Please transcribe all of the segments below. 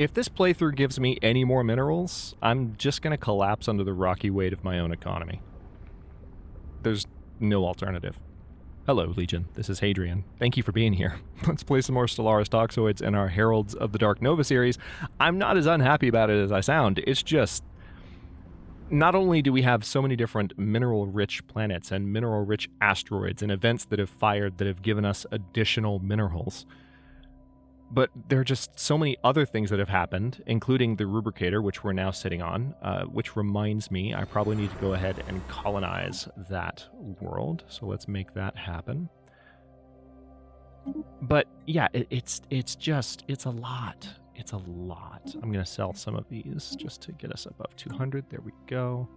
If this playthrough gives me any more minerals, I'm just going to collapse under the rocky weight of my own economy. There's no alternative. Hello, Legion. This is Hadrian. Thank you for being here. Let's play some more Stellaris Toxoids in our Heralds of the Dark Nova series. I'm not as unhappy about it as I sound. It's just... not only do we have so many different mineral-rich planets and mineral-rich asteroids and events that have fired that have given us additional minerals, but there are just so many other things that have happened, including the rubricator, which we're now sitting on, which reminds me I probably need to go ahead and colonize that world. So let's make that happen. But yeah, it's a lot. It's a lot. I'm going to sell some of these just to get us above 200. There we go.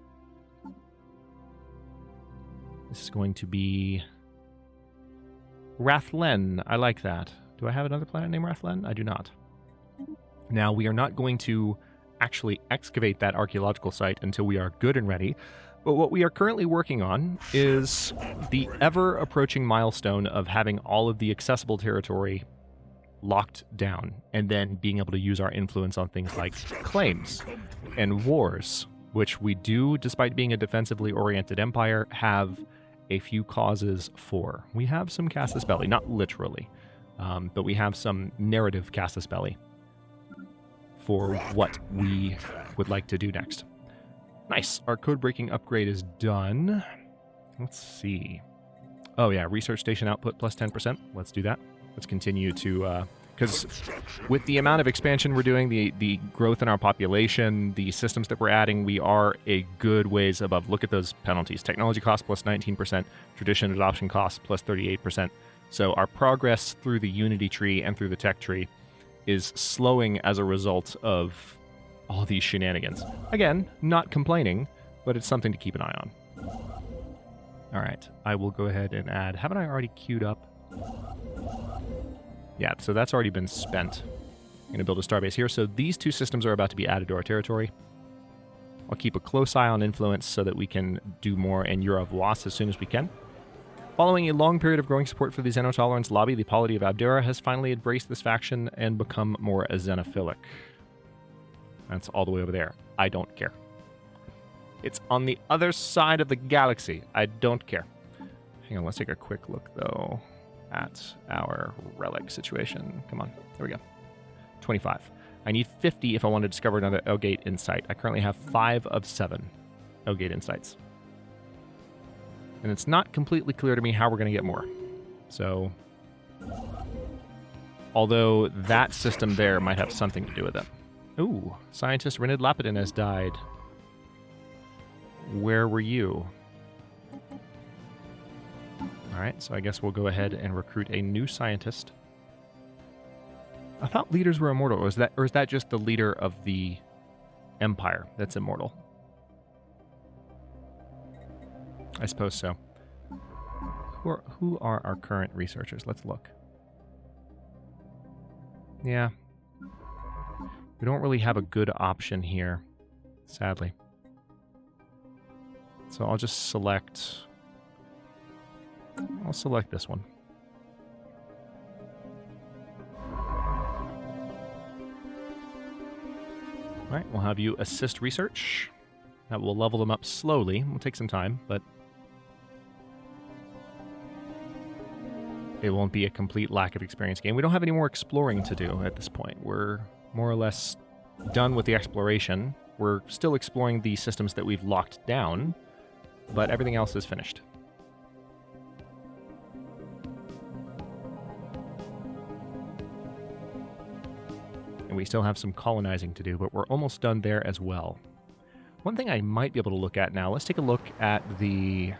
This is going to be Rathlen. I like that. Do I have another planet named Rathlen? I do not. Now, we are not going to actually excavate that archaeological site until we are good and ready, but what we are currently working on is the ever-approaching milestone of having all of the accessible territory locked down, and then being able to use our influence on things like claims and wars, which we do, despite being a defensively oriented empire, have a few causes for. We have some casus belli, not literally, but we have some narrative casus belli for what we would like to do next. Nice. Our code-breaking upgrade is done. Let's see. Oh yeah, research station output plus 10%. Let's do that. Let's continue to, because with the amount of expansion we're doing, the growth in our population, the systems that we're adding, we are a good ways above. Look at those penalties. Technology cost plus 19%, tradition adoption cost plus 38%. So our progress through the Unity tree and through the tech tree is slowing as a result of all these shenanigans. Again, not complaining, but it's something to keep an eye on. All right, I will go ahead and add... haven't I already queued up? Yeah, so that's already been spent. I'm going to build a starbase here. So these two systems are about to be added to our territory. I'll keep a close eye on influence so that we can do more in Eura of Was as soon as we can. Following a long period of growing support for the Xenotolerance lobby, the polity of Abdera has finally embraced this faction and become more xenophilic. That's all the way over there. I don't care. It's on the other side of the galaxy. I don't care. Hang on, let's take a quick look, though, at our relic situation. Come on. There we go. 25. I need 50 if I want to discover another Elgate Insight. I currently have 5 of 7 Elgate Insights. And it's not completely clear to me how we're going to get more. So, although that system there might have something to do with it. Ooh, scientist Renid Lapidin has died. Where were you? Alright, so I guess we'll go ahead and recruit a new scientist. I thought leaders were immortal. Or is that just the leader of the Empire that's immortal? I suppose so. Who are our current researchers? Let's look. Yeah. We don't really have a good option here, sadly. So I'll just select... I'll select this one. Alright, we'll have you assist research. That will level them up slowly. It will take some time, but it won't be a complete lack of experience game. We don't have any more exploring to do at this point. We're more or less done with the exploration. We're still exploring the systems that we've locked down, but everything else is finished. And we still have some colonizing to do, but we're almost done there as well. One thing I might be able to look at now, let's take a look at the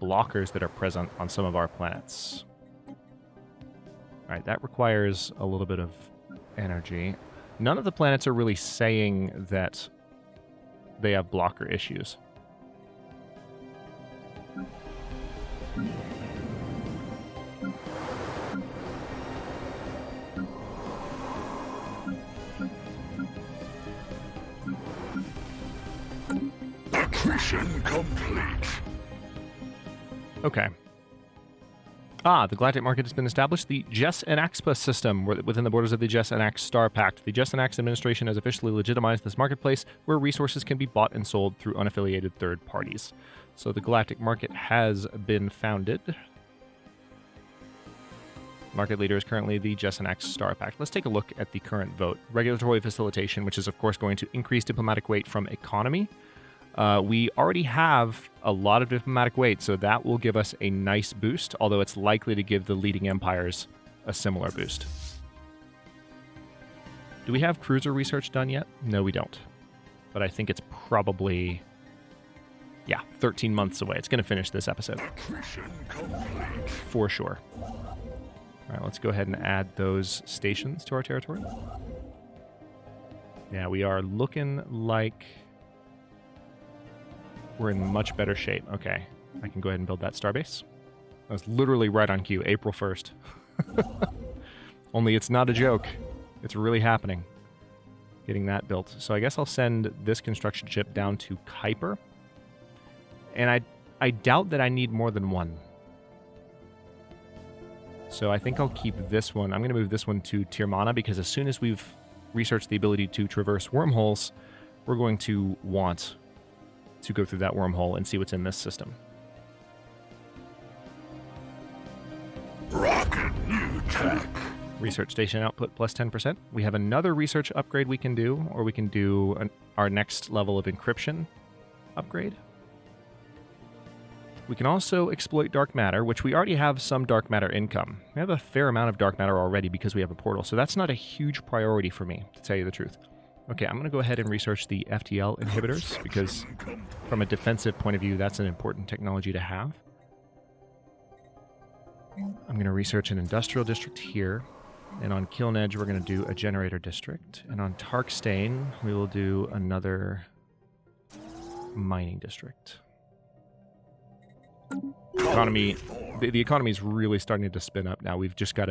blockers that are present on some of our planets. All right, that requires a little bit of energy. None of the planets are really saying that they have blocker issues. Mission complete. Okay. The Galactic market has been established. The Jess and Axpa system within the borders of the Jess and Ax Star Pact. The Jess and Ax administration has officially legitimized this marketplace where resources can be bought and sold through unaffiliated third parties. So the Galactic market has been founded. Market leader is currently the Jess and Ax Star Pact. Let's take a look at the current vote. Regulatory facilitation, which is of course going to increase diplomatic weight from economy. We already have a lot of diplomatic weight, so that will give us a nice boost, although it's likely to give the leading empires a similar boost. Do we have cruiser research done yet? No, we don't. But I think it's probably, 13 months away. It's going to finish this episode. For sure. All right, let's go ahead and add those stations to our territory. Yeah, we are looking like we're in much better shape. Okay, I can go ahead and build that starbase. That was literally right on cue, April 1st. Only it's not a joke. It's really happening. Getting that built. So I guess I'll send this construction ship down to Kuiper. And I doubt that I need more than one. So I think I'll keep this one. I'm going to move this one to Tirmana because as soon as we've researched the ability to traverse wormholes, we're going to want to go through that wormhole and see what's in this system. Rocket new tech. Research station output plus 10%. We have another research upgrade we can do, or we can do our next level of encryption upgrade. We can also exploit dark matter, which we already have some dark matter income. We have a fair amount of dark matter already because we have a portal, so that's not a huge priority for me, to tell you the truth. Okay, I'm going to go ahead and research the FTL inhibitors, because from a defensive point of view, that's an important technology to have. I'm going to research an industrial district here, and on Kiln Edge, we're going to do a generator district, and on Tarkstein, we will do another mining district. Economy, the economy is really starting to spin up now. We've just got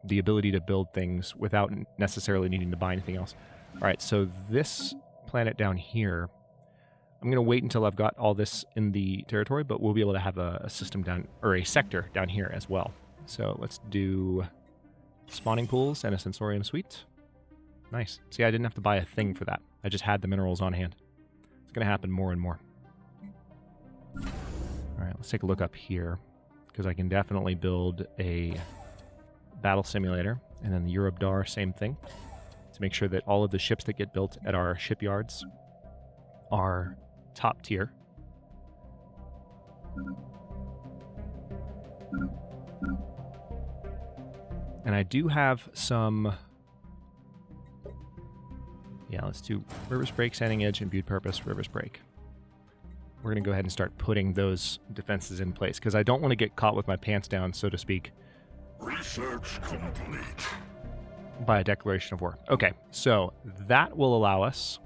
the ability to build things without necessarily needing to buy anything else. All right, so this planet down here, I'm going to wait until I've got all this in the territory, but we'll be able to have a system down, or a sector down here as well. So let's do spawning pools and a sensorium suite. Nice. See, I didn't have to buy a thing for that. I just had the minerals on hand. It's going to happen more and more. All right, let's take a look up here, because I can definitely build a battle simulator, and then the Eurobdar, same thing, to make sure that all of the ships that get built at our shipyards are top tier. And I do have some... Yeah, let's do Rivers Break, Sanding Edge, Imbued Purpose, Rivers Break. We're going to go ahead and start putting those defenses in place, because I don't want to get caught with my pants down, so to speak. Research complete. By a declaration of war. Okay, so that will allow us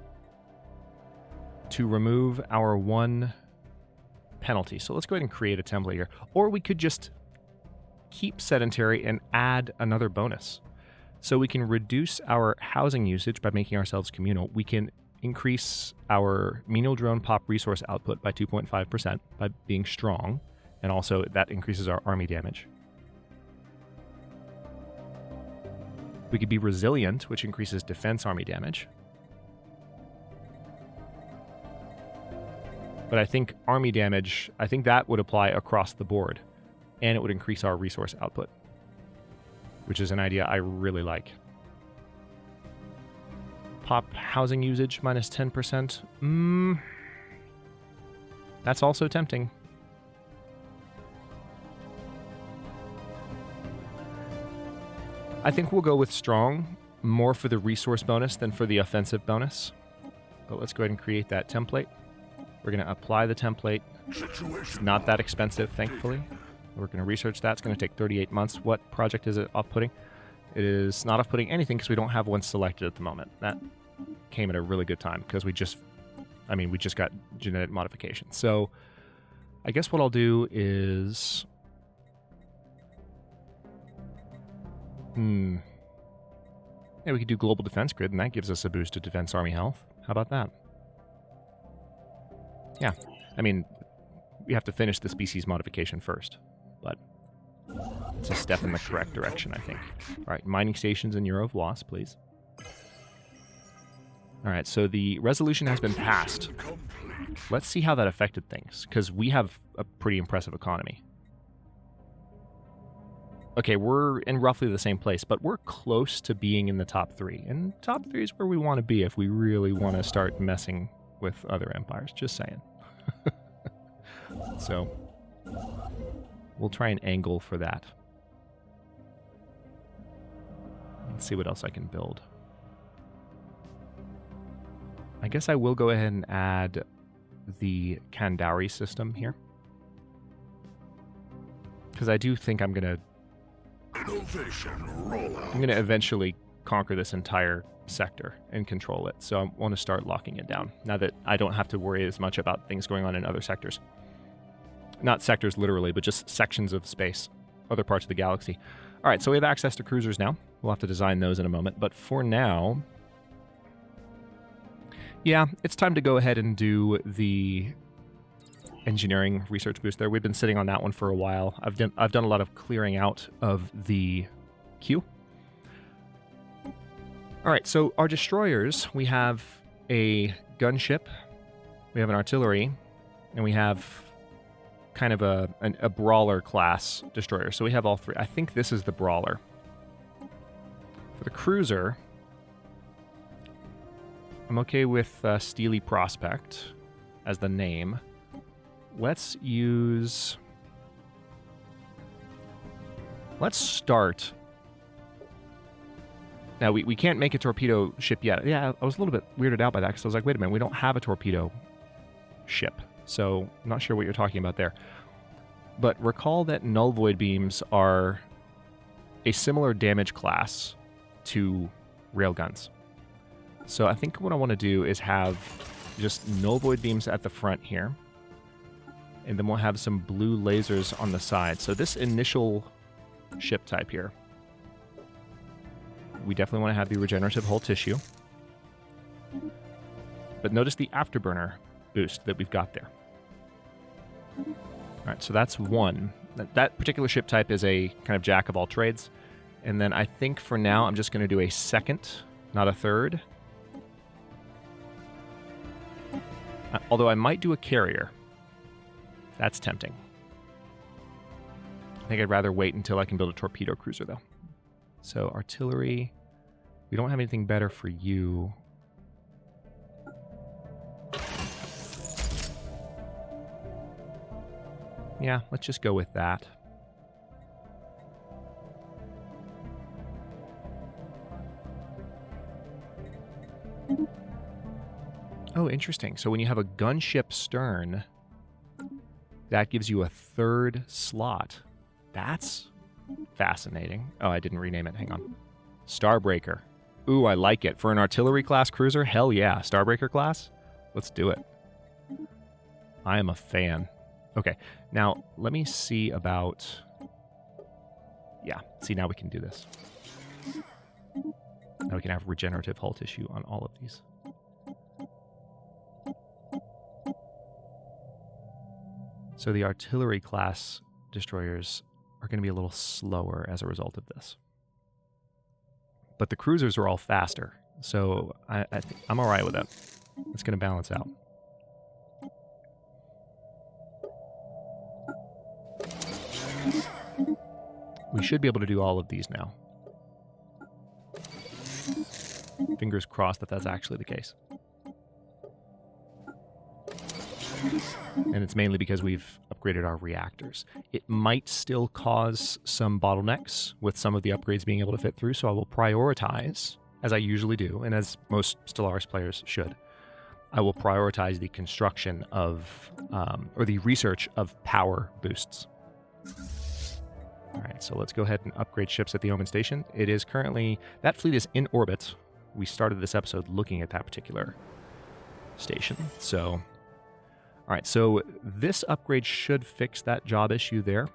to remove our one penalty. So let's go ahead and create a template here. Or we could just keep sedentary and add another bonus. So we can reduce our housing usage by making ourselves communal. We can increase our menial drone pop resource output by 2.5% by being strong, and also that increases our army damage. We could be resilient, which increases defense army damage. But I think army damage, I think that would apply across the board, and it would increase our resource output, which is an idea I really like. Pop housing usage minus 10%. That's also tempting. I think we'll go with strong, more for the resource bonus than for the offensive bonus. But let's go ahead and create that template. We're going to apply the template. It's not that expensive, thankfully. We're going to research that. It's going to take 38 months. What project is it off-putting? It is not off-putting anything because we don't have one selected at the moment. That came at a really good time because we just got genetic modification. So I guess what I'll do is... Yeah, we could do global defense grid, and that gives us a boost to defense army health. How about that? Yeah, I mean, we have to finish the species modification first, but It's a step in the correct direction, I think. All right, mining stations in Euro of Loss, please. All right, so the resolution has been passed. Let's see how that affected things, because we have a pretty impressive economy. Okay, we're in roughly the same place, but we're close to being in the top 3. And top 3 is where we want to be if we really want to start messing with other empires. Just saying. So, we'll try and angle for that. Let's see what else I can build. I guess I will go ahead and add the Kandari system here. Because I do think I'm going to eventually conquer this entire sector and control it. So I want to start locking it down now that I don't have to worry as much about things going on in other sectors. Not sectors literally, but just sections of space, other parts of the galaxy. All right, so we have access to cruisers now. We'll have to design those in a moment. But for now, yeah, it's time to go ahead and do the engineering research boost there. We've been sitting on that one for a while. I've done a lot of clearing out of the queue. All right, so our destroyers, we have a gunship, we have an artillery, and we have kind of a brawler class destroyer. So we have all 3. I think this is the brawler. For the cruiser, I'm okay with Steely Prospect as the name. Let's start. Now, we can't make a torpedo ship yet. Yeah, I was a little bit weirded out by that because I was like, wait a minute, we don't have a torpedo ship. So I'm not sure what you're talking about there. But recall that null void beams are a similar damage class to railguns. So I think what I want to do is have just null void beams at the front here. And then we'll have some blue lasers on the side. So this initial ship type here, we definitely want to have the regenerative hull tissue. But notice the afterburner boost that we've got there. All right, so that's one. That particular ship type is a kind of jack of all trades. And then I think for now I'm just going to do a second, not a third. Although I might do a carrier. That's tempting. I think I'd rather wait until I can build a torpedo cruiser, though. So artillery, we don't have anything better for you. Yeah, let's just go with that. Oh, interesting. So when you have a gunship stern, that gives you a 3rd slot. That's fascinating. Oh, I didn't rename it. Hang on. Starbreaker. Ooh, I like it. For an artillery class cruiser, hell yeah. Starbreaker class? Let's do it. I am a fan. Okay, now let me see about... Yeah, see, now we can do this. Now we can have regenerative hull tissue on all of these. So the artillery class destroyers are going to be a little slower as a result of this. But the cruisers are all faster, so I think I'm all right with that. It's going to balance out. We should be able to do all of these now. Fingers crossed that that's actually the case. And it's mainly because we've upgraded our reactors. It might still cause some bottlenecks with some of the upgrades being able to fit through, so I will prioritize, as I usually do, and as most Stellaris players should, I will prioritize the construction of, or the research of power boosts. All right, so let's go ahead and upgrade ships at the Omen Station. It is currently, that fleet is in orbit. We started this episode looking at that particular station, so... All right, so this upgrade should fix that job issue there.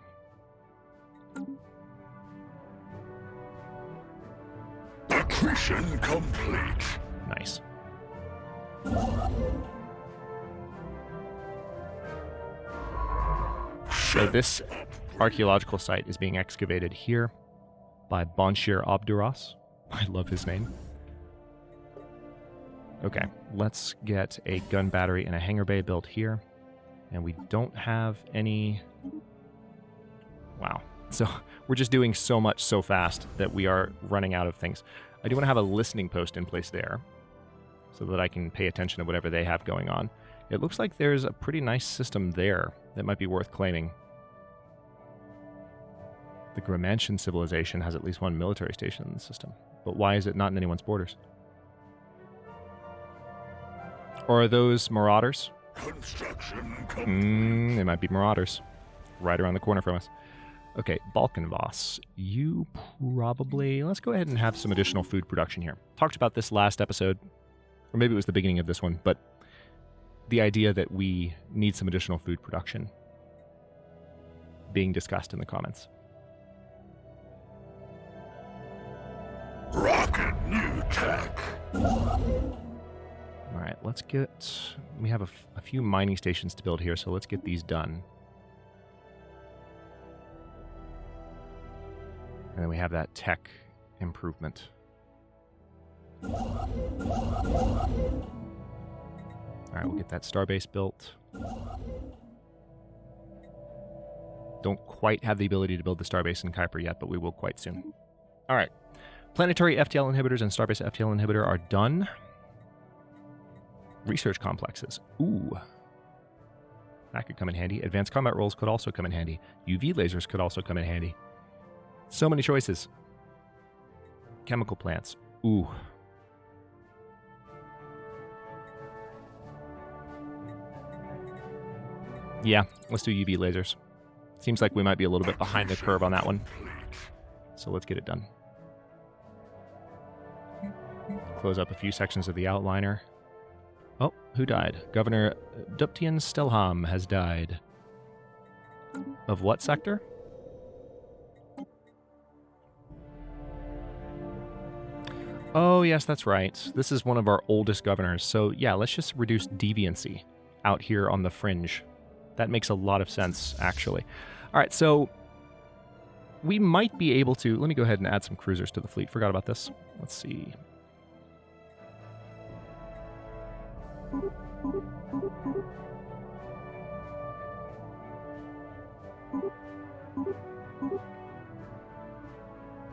Accretion complete. Nice. So this archaeological site is being excavated here by Bonshir Obduras. I love his name. Okay, let's get a gun battery and a hangar bay built here. And we don't have any... Wow. So we're just doing so much so fast that we are running out of things. I do want to have a listening post in place there so that I can pay attention to whatever they have going on. It looks like there's a pretty nice system there that might be worth claiming. The Gramantian civilization has at least one military station in the system. But why is it not in anyone's borders? Or are those marauders? Construction complete. They might be marauders. Right around the corner from us. Okay, Balkanvoss. You probably... Let's go ahead and have some additional food production here. Talked about this last episode. Or maybe it was the beginning of this one. But the idea that we need some additional food production being discussed in the comments. Rocket new tech. All right, let's get... We have a few mining stations to build here, so let's get these done. And then we have that tech improvement. All right, we'll get that starbase built. Don't quite have the ability to build the starbase in Kuiper yet, but we will quite soon. All right. Planetary FTL inhibitors and starbase FTL inhibitor are done. Research complexes. Ooh. That could come in handy. Advanced combat roles could also come in handy. UV lasers could also come in handy. So many choices. Chemical plants. Ooh. Yeah, let's do UV lasers. Seems like we might be a little bit behind the curve on that one. So let's get it done. Close up a few sections of the outliner. Oh, who died? Governor Duptian Stelham has died. Of what sector? Oh, yes, that's right. This is one of our oldest governors. So, yeah, let's just reduce deviancy out here on the fringe. That makes a lot of sense, actually. All right, so we might be able to... Let me go ahead and add some cruisers to the fleet. Forgot about this. Let's see.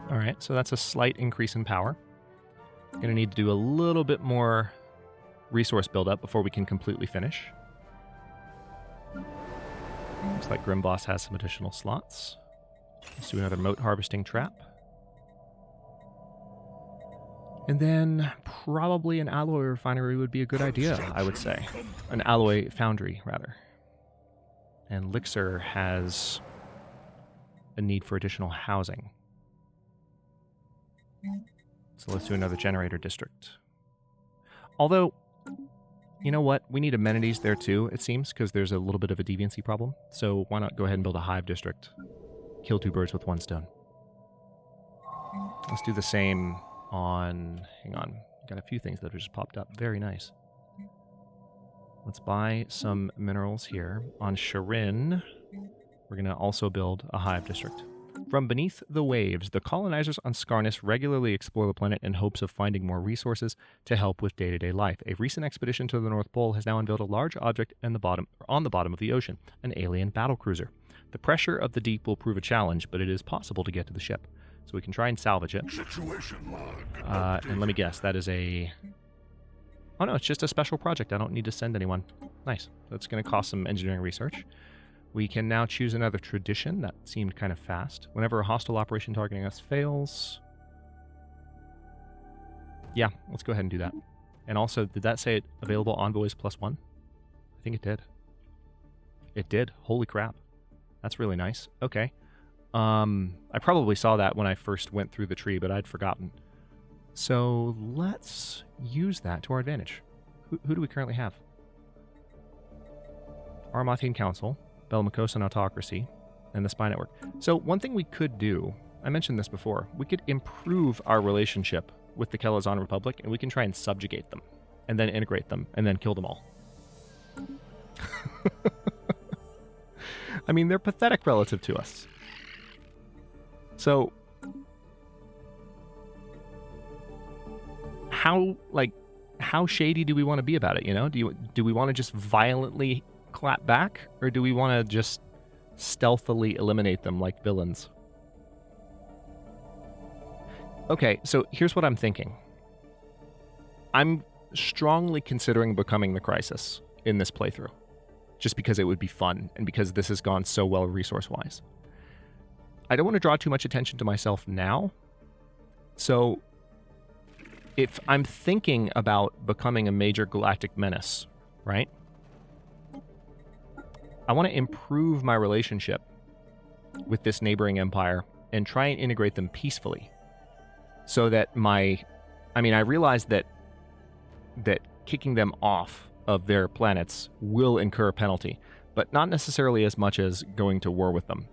All right, so that's a slight increase in power. Going to need to do a little bit more resource buildup before we can completely finish. Looks like Grimboss has some additional slots. Let's do another moat harvesting trap. And then probably an alloy refinery would be a good idea, I would say. An alloy foundry, rather. And Ullyxr has a need for additional housing. So let's do another generator district. Although, you know what? We need amenities there too, it seems, because there's a little bit of a deviancy problem. So why not go ahead and build a hive district? Kill two birds with one stone. Let's do the same on... Hang on. Got a few things that have just popped up. Very nice. Let's buy some minerals here. On Sharin, we're going to also build a hive district. From beneath the waves, the colonizers on Scarnus regularly explore the planet in hopes of finding more resources to help with day-to-day life. A recent expedition to the North Pole has now unveiled a large object on the bottom of the ocean, an alien battlecruiser. The pressure of the deep will prove a challenge, but it is possible to get to the ship. So we can try and salvage it. Situation log. And let me guess, that is a... Oh no, it's just a special project. I don't need to send anyone. Nice. That's going to cost some engineering research. We can now choose another tradition. That seemed kind of fast. Whenever a hostile operation targeting us fails... Yeah, let's go ahead and do that. And also, did that say it available envoys +1? I think it did. It did. Holy crap. That's really nice. Okay. I probably saw that when I first went through the tree, but I'd forgotten. So let's use that to our advantage. Who do we currently have? Armathian Council, Belmacosan Autocracy, and the Spy Network. So one thing we could do, I mentioned this before, we could improve our relationship with the Kelazon Republic, and we can try and subjugate them, and then integrate them, and then kill them all. I mean, they're pathetic relative to us. So, how shady do we want to be about it, you know? Do we want to just violently clap back, or do we want to just stealthily eliminate them like villains? Okay, so here's what I'm thinking. I'm strongly considering becoming the Crisis in this playthrough, just because it would be fun, and because this has gone so well resource-wise. I don't want to draw too much attention to myself now, so if I'm thinking about becoming a major galactic menace, right? I want to improve my relationship with this neighboring empire and try and integrate them peacefully, so that I realize that kicking them off of their planets will incur a penalty, but not necessarily as much as going to war with them.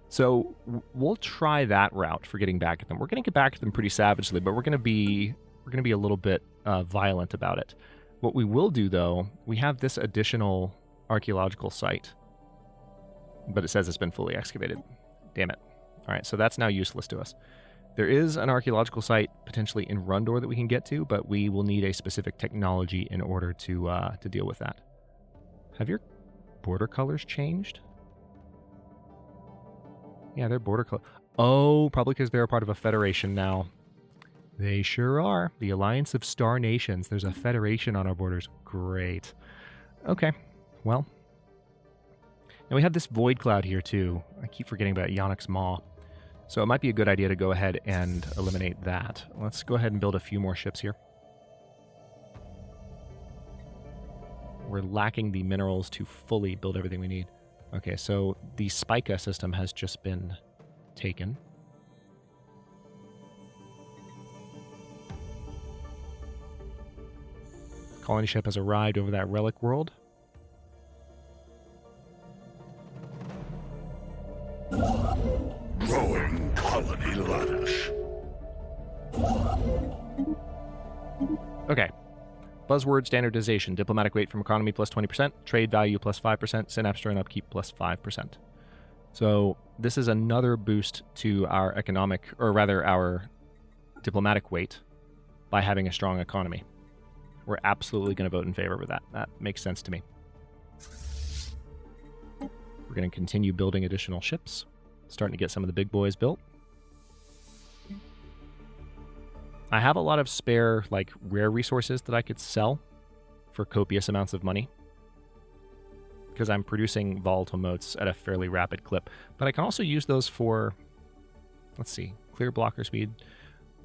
So we'll try that route for getting back at them. We're going to get back at them pretty savagely, but we're going to be a little bit violent about it. What we will do, though, we have this additional archaeological site, but it says it's been fully excavated. Damn it. All right, so that's now useless to us. There is an archaeological site potentially in Rundor that we can get to, but we will need a specific technology in order to deal with that. Have your border colors changed? Yeah, they're border color. Oh, probably because they're a part of a federation now. They sure are. The Alliance of Star Nations. There's a federation on our borders. Great. Okay, well. Now we have this void cloud here too. I keep forgetting about Yonix's Maw. So it might be a good idea to go ahead and eliminate that. Let's go ahead and build a few more ships here. We're lacking the minerals to fully build everything we need. Okay, so the Spica system has just been taken. Colony ship has arrived over that relic world. Growing colony lattice. Okay. Buzzword standardization. Diplomatic weight from economy plus 20%. Trade value plus 5%. Synapse and upkeep plus 5%. So this is another boost to our economic, or rather our diplomatic weight by having a strong economy. We're absolutely going to vote in favor of that. That makes sense to me. We're going to continue building additional ships. Starting to get some of the big boys built. I have a lot of spare, like, rare resources that I could sell for copious amounts of money, because I'm producing volatile motes at a fairly rapid clip. But I can also use those for, let's see, clear blocker speed.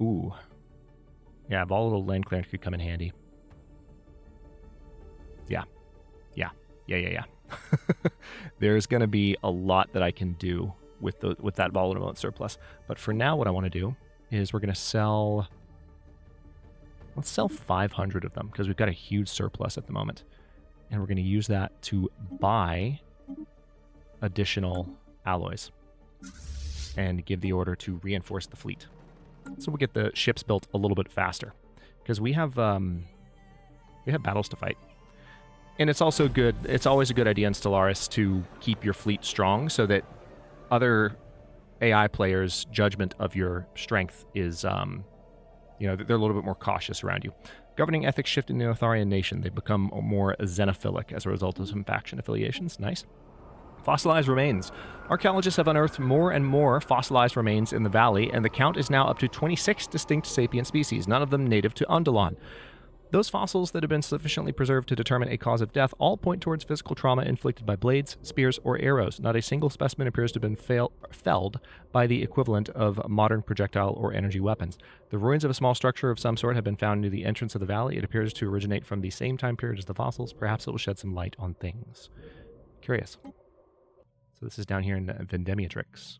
Ooh. Yeah, volatile land clearance could come in handy. Yeah. There's going to be a lot that I can do with that volatile mote surplus. But for now, what I want to do is we're going to sell... Let's sell 500 of them, because we've got a huge surplus at the moment. And we're going to use that to buy additional alloys and give the order to reinforce the fleet. So we'll get the ships built a little bit faster, because we have battles to fight. And it's also good, it's always a good idea in Stellaris to keep your fleet strong so that other AI players' judgment of your strength is, they're a little bit more cautious around you. Governing ethics shift in the Otharian nation. They become more xenophilic as a result of some faction affiliations. Nice. Fossilized remains. Archaeologists have unearthed more and more fossilized remains in the valley, and the count is now up to 26 distinct sapient species, none of them native to Undulon. Those fossils that have been sufficiently preserved to determine a cause of death all point towards physical trauma inflicted by blades, spears, or arrows. Not a single specimen appears to have been felled by the equivalent of modern projectile or energy weapons. The ruins of a small structure of some sort have been found near the entrance of the valley. It appears to originate from the same time period as the fossils. Perhaps it will shed some light on things. Curious. So this is down here in Vendemiatrix.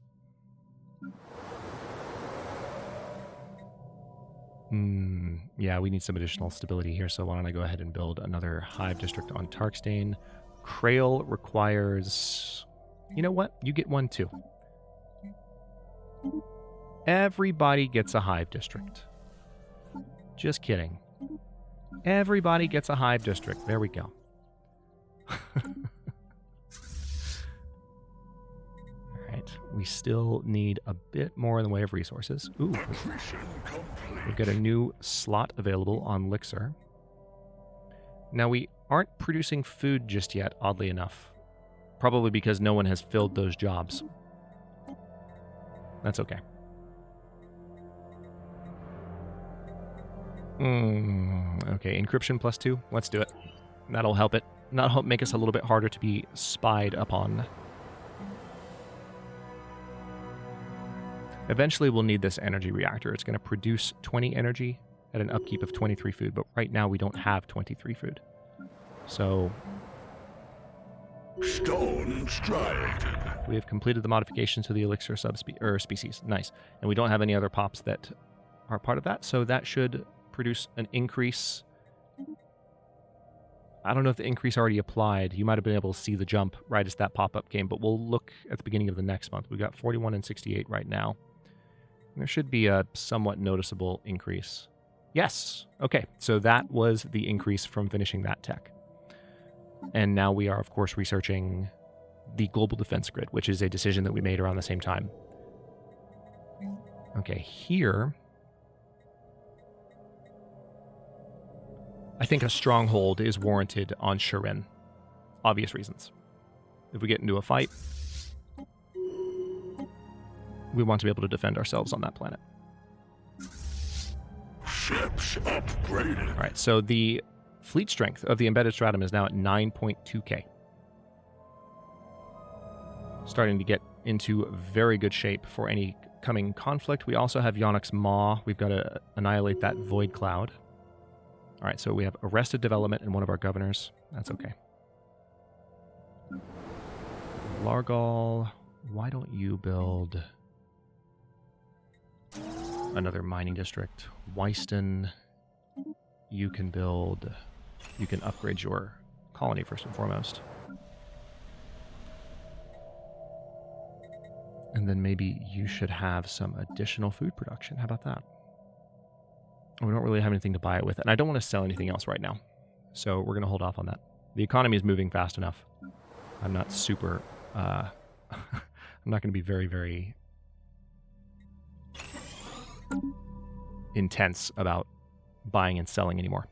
Yeah, we need some additional stability here, so why don't I go ahead and build another hive district on Tarkstein. Krail requires... You know what? You get one too. Everybody gets a hive district. Just kidding. Everybody gets a hive district. There we go. Alright, we still need a bit more in the way of resources. Ooh, Mission complete. we've got a new slot available on Ullyxr. Now, we aren't producing food just yet, oddly enough. Probably because no one has filled those jobs. That's okay. Okay, encryption +2. Let's do it. That'll help it. That'll help make us a little bit harder to be spied upon. Eventually, we'll need this energy reactor. It's going to produce 20 energy at an upkeep of 23 food, but right now we don't have 23 food. So Stone striated. we have completed the modifications to the Ullyxr species. Nice. And we don't have any other pops that are part of that, so that should produce an increase. I don't know if the increase already applied. You might have been able to see the jump right as that pop-up came, but we'll look at the beginning of the next month. We've got 41 and 68 right now. There should be a somewhat noticeable increase. Yes. Okay, so that was the increase from finishing that tech. And now we are, of course, researching the global defense grid, which is a decision that we made around the same time. Okay, here, I think a stronghold is warranted on Shirin. Obvious reasons. If we get into a fight, we want to be able to defend ourselves on that planet. Ships upgraded. All right, so the fleet strength of the embedded stratum is now at 9.2k. Starting to get into very good shape for any coming conflict. We also have Yonix's Maw. We've got to annihilate that void cloud. All right, so we have arrested development in one of our governors. That's okay. Largal, why don't you build another mining district? Weiston, you can upgrade your colony first and foremost. And then maybe you should have some additional food production. How about that? We don't really have anything to buy it with, and I don't want to sell anything else right now. So we're going to hold off on that. The economy is moving fast enough. I'm not super... I'm not going to be very, very intense about buying and selling anymore.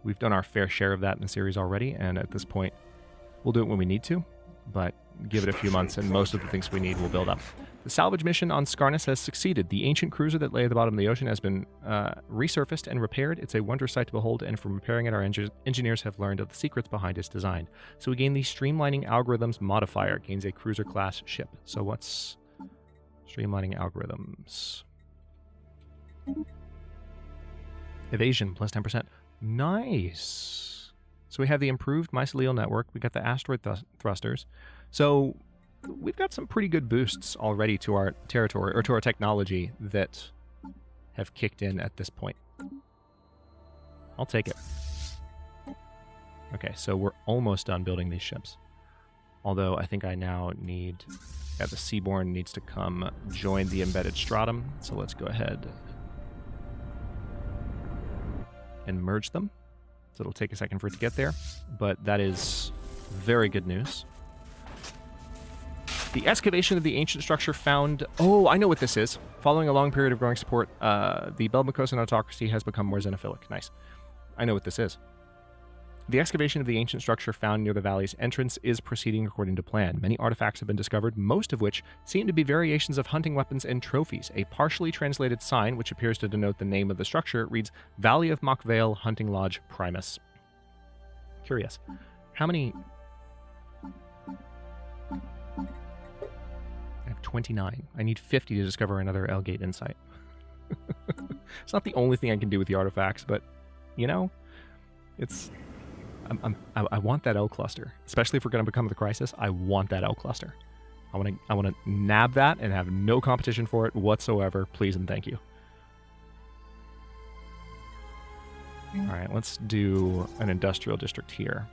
We've done our fair share of that in the series already, and at this point, we'll do it when we need to, but give it a few months, and most of the things we need will build up. The salvage mission on Scarnus has succeeded. The ancient cruiser that lay at the bottom of the ocean has been resurfaced and repaired. It's a wondrous sight to behold, and from repairing it, our engineers have learned of the secrets behind its design. So we gain the streamlining algorithms modifier, gains a cruiser-class ship. So what's streamlining algorithms? Evasion, plus 10%. Nice! So we have the improved mycelial network. We got the asteroid thrusters. So we've got some pretty good boosts already to our territory, or to our technology, that have kicked in at this point. I'll take it. Okay, so we're almost done building these ships. Although I think I now need... Yeah, the Seaborn needs to come join the embedded stratum. So let's go ahead and merge them. So it'll take a second for it to get there, but that is very good news. The excavation of the ancient structure found... Oh, I know what this is. Following a long period of growing support, the Belmacosan autocracy has become more xenophilic. Nice. I know what this is. The excavation of the ancient structure found near the valley's entrance is proceeding according to plan. Many artifacts have been discovered, most of which seem to be variations of hunting weapons and trophies. A partially translated sign, which appears to denote the name of the structure, reads Valley of Mockvale Hunting Lodge Primus. Curious. How many... I have 29. I need 50 to discover another Elgate Insight. It's not the only thing I can do with the artifacts, but, you know, it's... I want that L cluster, especially if we're going to become the Crisis. I want that L cluster. I want to nab that and have no competition for it whatsoever. Please and thank you. All right, let's do an industrial district here.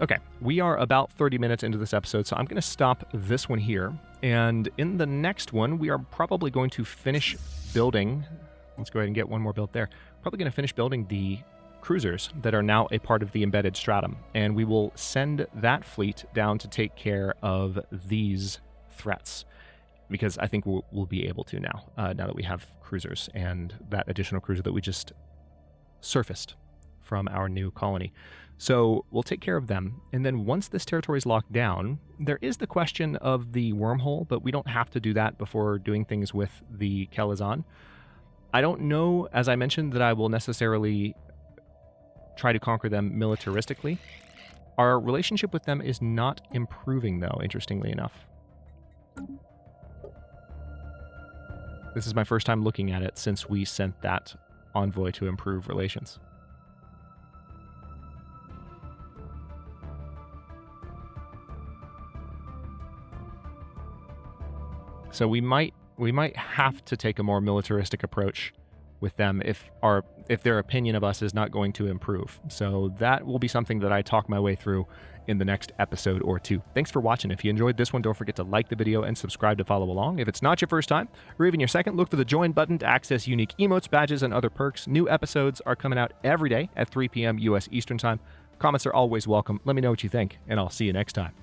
Okay, we are about 30 minutes into this episode, so I'm going to stop this one here. And in the next one, we are probably going to finish building... Let's go ahead and get one more built there. Probably going to finish building the cruisers that are now a part of the embedded stratum, and we will send that fleet down to take care of these threats, because I think we'll be able to now that we have cruisers and that additional cruiser that we just surfaced from our new colony. So we'll take care of them, and then once this territory is locked down, there is the question of the wormhole, but we don't have to do that before doing things with the Kelazon. I don't know, as I mentioned, that I will necessarily try to conquer them militaristically. Our relationship with them is not improving, though, interestingly enough. This is my first time looking at it since we sent that envoy to improve relations. So we might have to take a more militaristic approach with them if their opinion of us is not going to improve. So that will be something that I talk my way through in the next episode or two. Thanks for watching. If you enjoyed this one, don't forget to like the video and subscribe to follow along. If it's not your first time, or even your second, look for the join button to access unique emotes, badges, and other perks. New episodes are coming out every day at 3 p.m. U.S. Eastern Time. Comments are always welcome. Let me know what you think, and I'll see you next time.